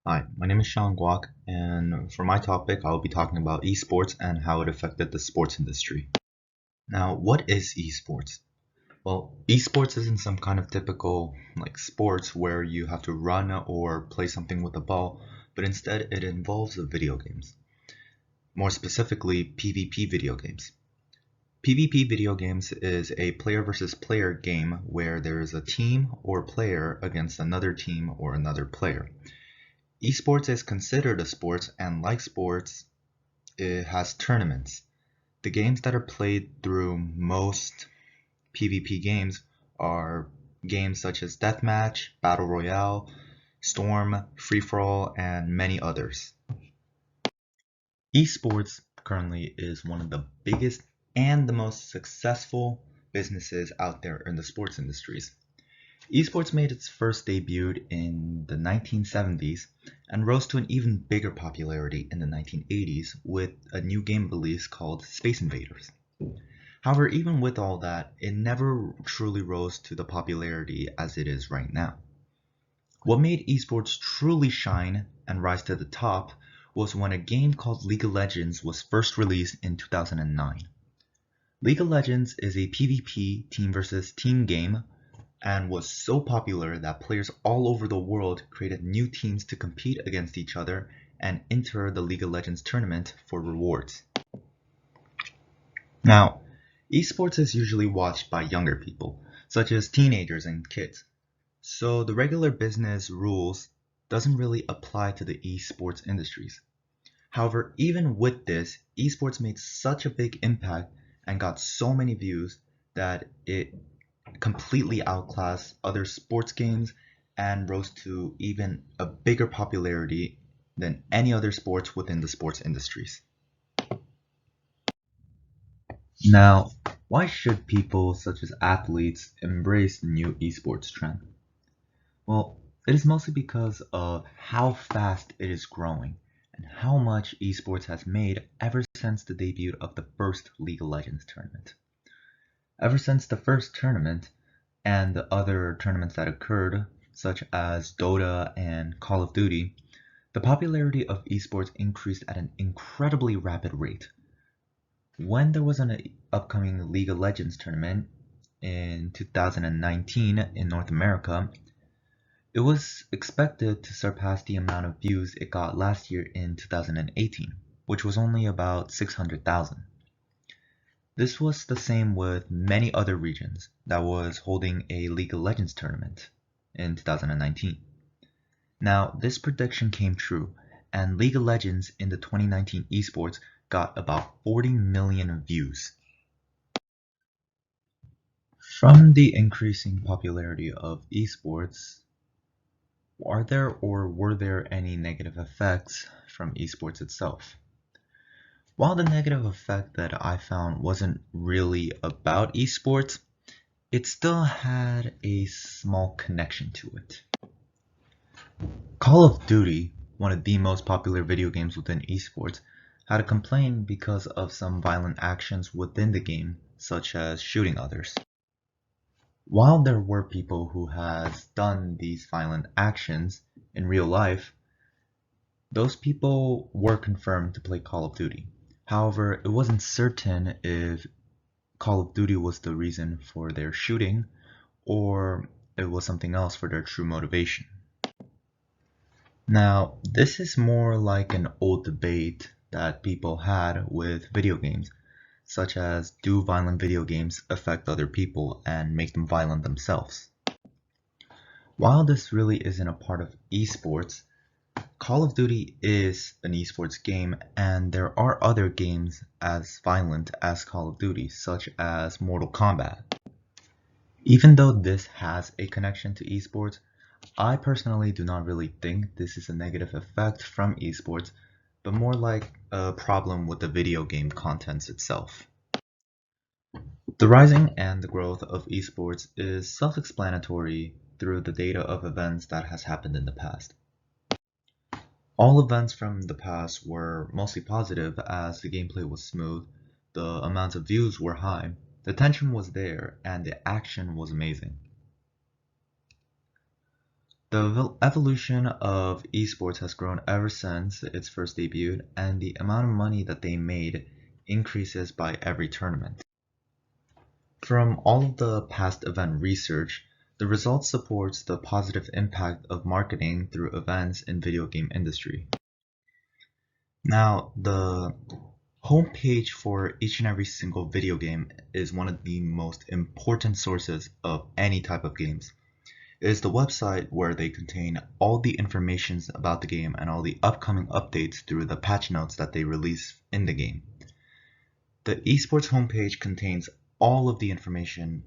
Hi, my name is Shawn Gwak, and for my topic, I'll be talking about esports and how it affected the sports industry. Now, what is esports? Well, esports isn't some kind of typical sports where you have to run or play something with a ball, but instead it involves video games. More specifically, PvP video games. PvP video games is a player versus player game where there is a team or player against another team or another player. Esports is considered a sport, and like sports, it has tournaments. The games that are played through most PvP games are games such as Deathmatch, Battle Royale, Storm, Free For All, and many others. Esports currently is one of the biggest and the most successful businesses out there in the sports industries. Esports made its first debut in the 1970s and rose to an even bigger popularity in the 1980s with a new game release called Space Invaders. However, even with all that, it never truly rose to the popularity as it is right now. What made esports truly shine and rise to the top was when a game called League of Legends was first released in 2009. League of Legends is a PvP team versus team game and was so popular that players all over the world created new teams to compete against each other and enter the League of Legends tournament for rewards. Now, esports is usually watched by younger people, such as teenagers and kids, so the regular business rules doesn't really apply to the esports industries. However, even with this, esports made such a big impact and got so many views that it completely outclassed other sports games and rose to even a bigger popularity than any other sports within the sports industries. Now, why should people such as athletes embrace the new esports trend? Well, it is mostly because of how fast it is growing and how much esports has made ever since the debut of the first League of Legends tournament. Ever since the first tournament, and the other tournaments that occurred, such as Dota and Call of Duty, the popularity of esports increased at an incredibly rapid rate. When there was an upcoming League of Legends tournament in 2019 in North America, it was expected to surpass the amount of views it got last year in 2018, which was only about 600,000. This was the same with many other regions that was holding a League of Legends tournament in 2019. Now, this prediction came true, and League of Legends in the 2019 esports got about 40 million views. From the increasing popularity of esports, are there or were there any negative effects from esports itself? While the negative effect that I found wasn't really about esports, it still had a small connection to it. Call of Duty, one of the most popular video games within esports, had a complaint because of some violent actions within the game, such as shooting others. While there were people who has done these violent actions in real life, those people were confirmed to play Call of Duty. However, it wasn't certain if Call of Duty was the reason for their shooting or it was something else for their true motivation. Now, this is more like an old debate that people had with video games, such as do violent video games affect other people and make them violent themselves? While this really isn't a part of esports, Call of Duty is an esports game and there are other games as violent as Call of Duty, such as Mortal Kombat. Even though this has a connection to esports, I personally do not really think this is a negative effect from esports, but more like a problem with the video game contents itself. The rising and the growth of esports is self-explanatory through the data of events that has happened in the past. All events from the past were mostly positive as the gameplay was smooth, the amounts of views were high, the tension was there, and the action was amazing. The evolution of esports has grown ever since its first debut, and the amount of money that they made increases by every tournament. From all of the past event research, the results supports the positive impact of marketing through events in video game industry. Now, the homepage for each and every single video game is one of the most important sources of any type of games. It is the website where they contain all the information about the game and all the upcoming updates through the patch notes that they release in the game. The esports homepage contains all of the information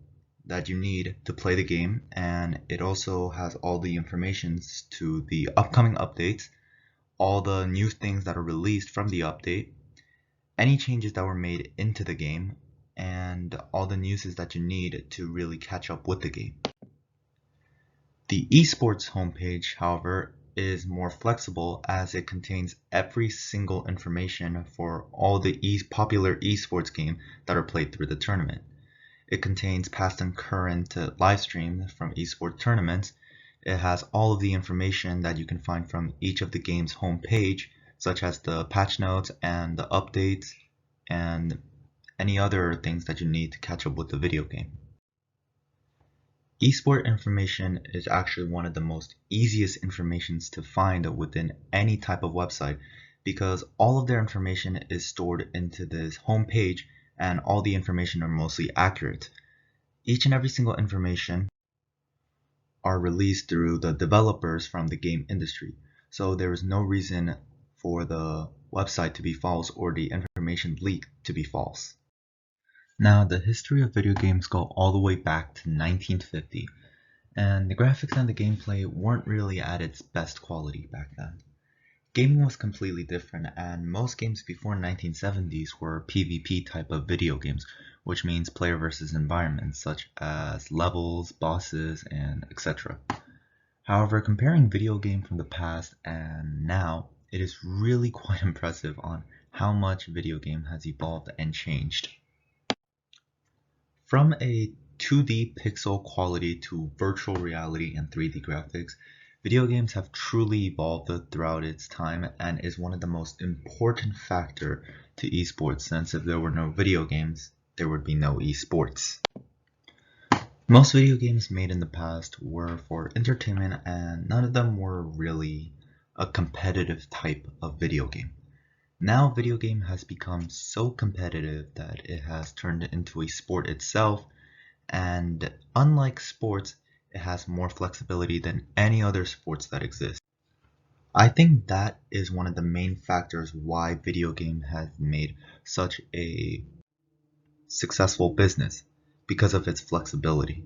that you need to play the game, and it also has all the information to the upcoming updates, all the new things that are released from the update, any changes that were made into the game, and all the news that you need to really catch up with the game. The esports homepage, however, is more flexible as it contains every single information for all the popular esports games that are played through the tournament. It contains past and current live streams from esports tournaments. It has all of the information that you can find from each of the game's homepage, such as the patch notes and the updates and any other things that you need to catch up with the video game. Esport information is actually one of the most easiest informations to find within any type of website because all of their information is stored into this homepage and all the information are mostly accurate. Each and every single information are released through the developers from the game industry, so there is no reason for the website to be false or the information leaked to be false. Now, the history of video games go all the way back to 1950, and the graphics and the gameplay weren't really at its best quality back then. Gaming was completely different, and most games before 1970s were PvP type of video games, which means player versus environment, such as levels, bosses, and etc. However, comparing video game from the past and now, it is really quite impressive on how much video game has evolved and changed. From a 2D pixel quality to virtual reality and 3D graphics, video games have truly evolved throughout its time and is one of the most important factor to esports, since if there were no video games, there would be no esports. Most video games made in the past were for entertainment and none of them were really a competitive type of video game. Now video game has become so competitive that it has turned into a sport itself, and unlike sports, it has more flexibility than any other sports that exist. I think that is one of the main factors why video game has made such a successful business, because of its flexibility.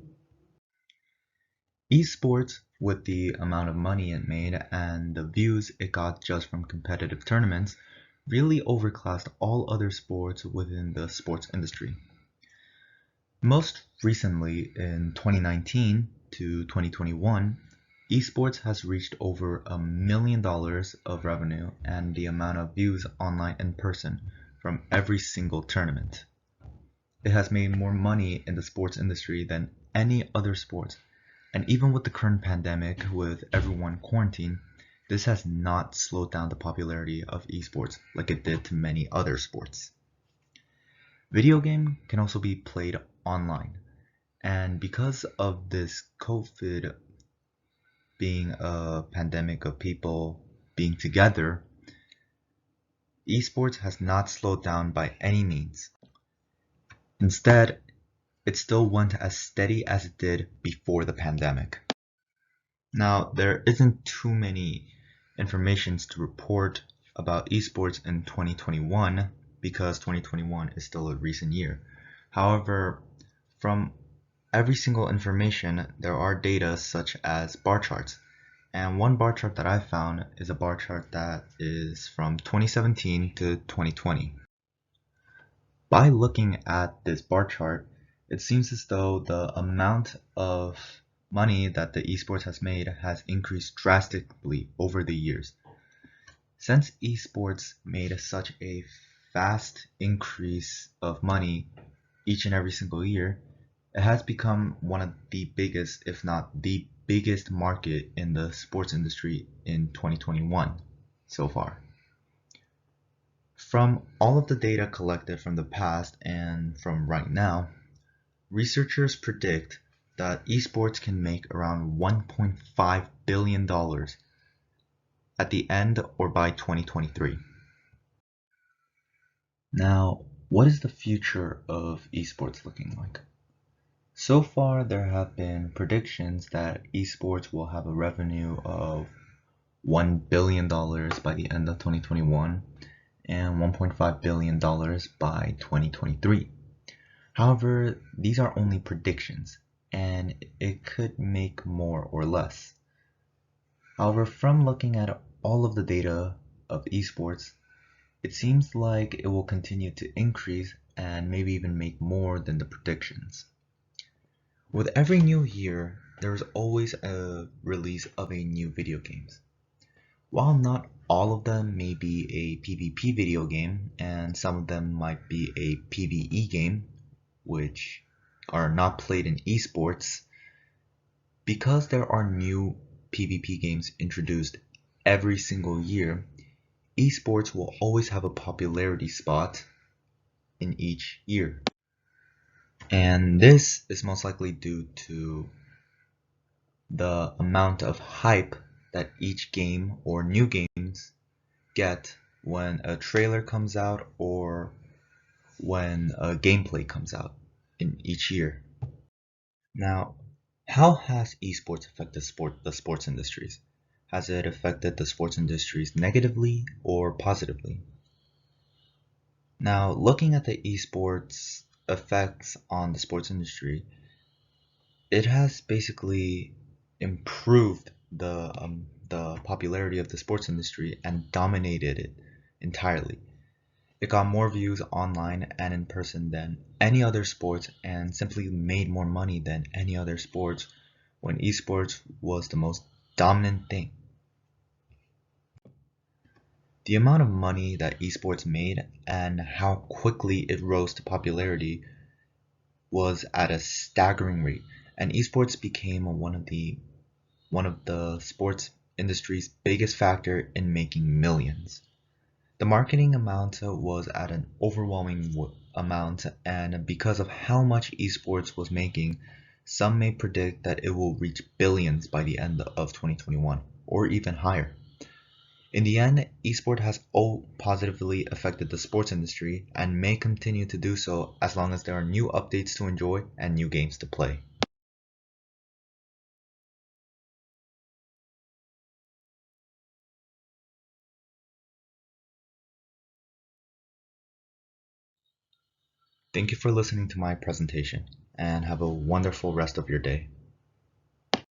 Esports, with the amount of money it made and the views it got just from competitive tournaments, really overclassed all other sports within the sports industry. Most recently, in 2019 to 2021, esports has reached over $1 million of revenue and the amount of views online in person from every single tournament. It has made more money in the sports industry than any other sport, and even with the current pandemic with everyone quarantined, this has not slowed down the popularity of esports like it did to many other sports. Video game can also be played online, and because of this COVID being a pandemic of people being together, esports has not slowed down by any means. Instead, it still went as steady as it did before the pandemic. Now, there isn't too many informations to report about esports in 2021 because 2021 is still a recent year. However, from every single information, there are data such as bar charts. And one bar chart that I found is a bar chart that is from 2017 to 2020. By looking at this bar chart, it seems as though the amount of money that the esports has made has increased drastically over the years. Since esports made such a fast increase of money each and every single year, it has become one of the biggest, if not the biggest market in the sports industry in 2021 so far. From all of the data collected from the past and from right now, researchers predict that esports can make around $1.5 billion at the end or by 2023. Now, what is the future of esports looking like? So far, there have been predictions that esports will have a revenue of $1 billion by the end of 2021 and $1.5 billion by 2023. However, these are only predictions, and it could make more or less. However, from looking at all of the data of esports, it seems like it will continue to increase and maybe even make more than the predictions. With every new year, there is always a release of a new video games. While not all of them may be a PvP video game, and some of them might be a PvE game, which are not played in esports, because there are new PvP games introduced every single year, esports will always have a popularity spot in each year. And this is most likely due to the amount of hype that each game or new games get when a trailer comes out or when a gameplay comes out in each year. Now, how has esports affected the sports industries? Has it affected the sports industries negatively or positively? Now, looking at the esports effects on the sports industry, it has basically improved the popularity of the sports industry and dominated it entirely. It got more views online and in person than any other sports and simply made more money than any other sports when esports was the most dominant thing. The amount of money that esports made and how quickly it rose to popularity was at a staggering rate, and esports became one of the sports industry's biggest factor in making millions. The marketing amount was at an overwhelming amount, and because of how much esports was making, some may predict that it will reach billions by the end of 2021, or even higher. In the end, esports has all positively affected the sports industry and may continue to do so as long as there are new updates to enjoy and new games to play. Thank you for listening to my presentation and have a wonderful rest of your day.